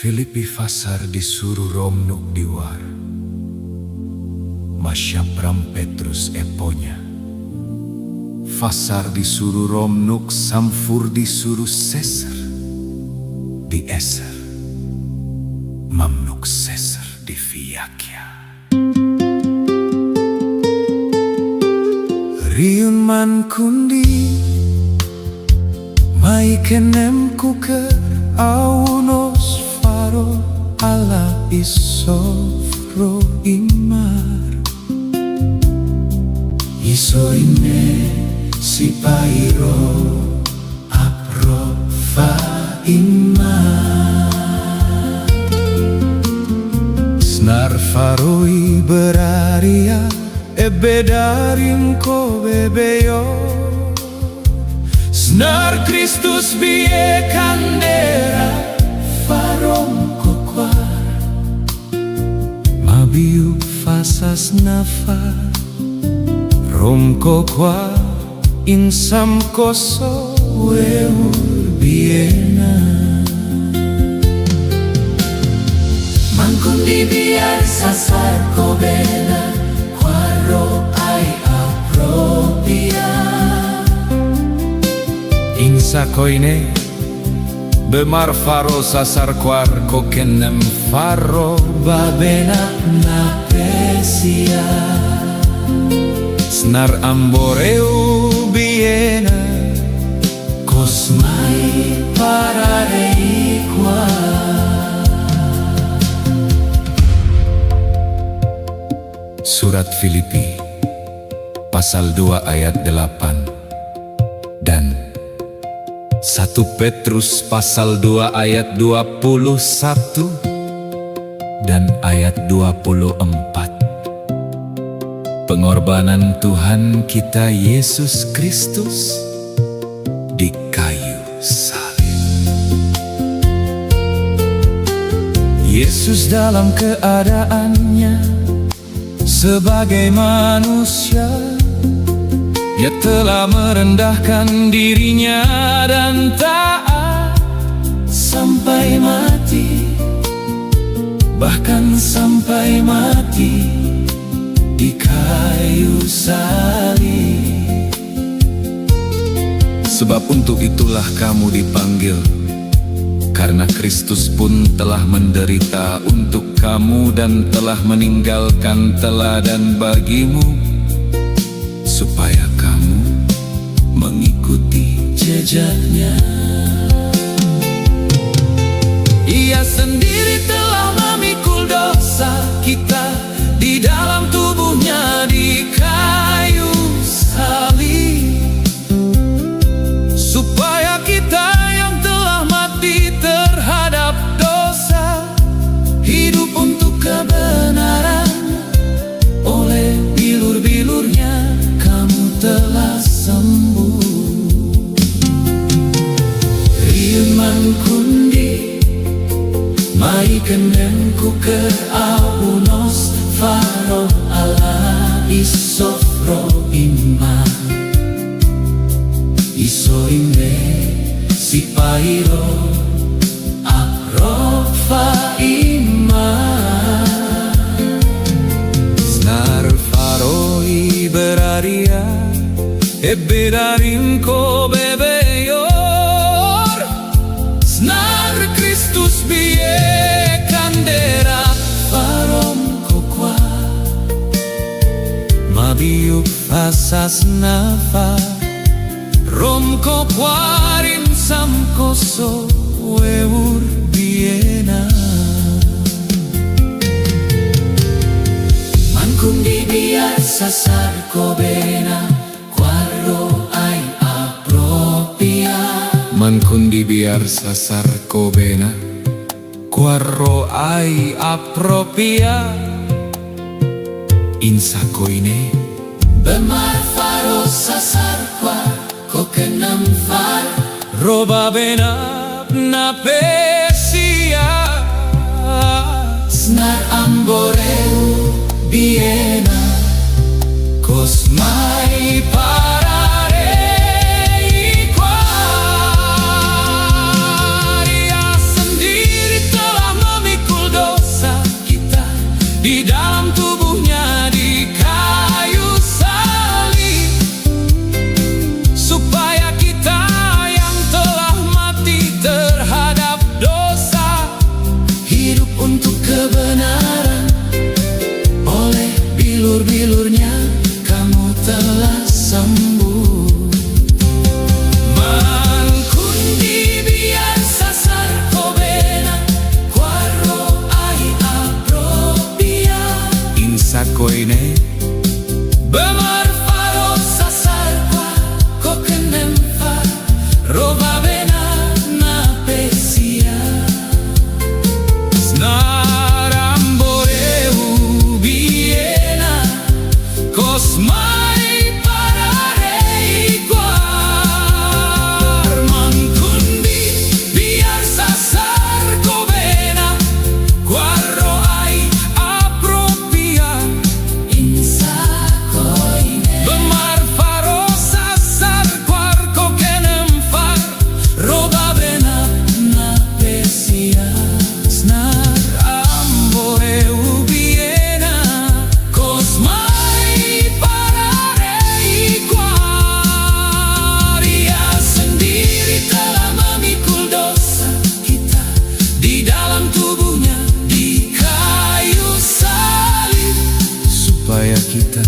Filipi fasar disuruh romnuk diwar, masyapram Petrus eponya. Fasar disuruh romnuk, samfur disuruh seser, dieser, mamnuk seser di viakya. Riun man kundi, mai kenem kuker aunos faro ala isofro imar. Iso ine si pairo aprofa imar. Snar faroi beraria ebedarim ko bebeyo. Snar Kristus bie kandera farom kokwar. Mabiu fasas nafar rom kokwar insam koso weur biena. Mangkundi biar sasar ko bena kwaro ai apropia. Insa koine bemar faro sasar kuar kokenem faro Babena na pesia. Snar amboreu biena Kosmai pararei kwa. Surat Filipi pasal 2 ayat 8 dan 1 Petrus pasal 2 ayat 21 dan ayat 24. Pengorbanan Tuhan kita Yesus Kristus di kayu salib. Yesus dalam keadaannya sebagai manusia, Dia telah merendahkan dirinya dan taat Sampai mati, bahkan sampai mati di kayu salib. Sebab untuk itulah kamu dipanggil, karena Kristus pun telah menderita untuk kamu dan telah meninggalkan teladan bagimu, supaya kamu mengikuti jejaknya. Ia sendiri telah memikul dosa kita di dalam tubuhnya di kayu salib, supaya kita yang telah mati terhadap dosa hidup untuk kebenaran. Oleh bilur-bilurnya kamu telah sembuh. Riun man kundi, mai kenem kuker aunos faro ala isofro imma. Iso ine si pairo aprofa imma. Snar faroi beraria ebedarim ko bebeyor. Snar Kristus bie kandera farom kokwa. Mabiuk fasas nafa rom kokwarin sam koso weur biena. Mangkundi biar sasar ko bena kwaro ai apropia. Mankundi biar sasar ko bena kwaro ai apropia. Insa koine Bemar faro sasar kwa ko kenam far. roba bena na pesia. Snar amboreu biena Kosmai pararei kwa. Ia sendiri telah koine Bemarfaro sasarqua kokenemfa roba bena na pesia Snarambore ubiena Kosmai pararei guar Mankundi biar sasar kobena Guarro ai apropia insa koine Bemarfaro sasar guar kokenem far roba bena na pesia Snarambore ubiena Kosmai pararei guar Ia sendiri telah memikul dosa kita di dalam tubuhnya di kayu salib Supaya kita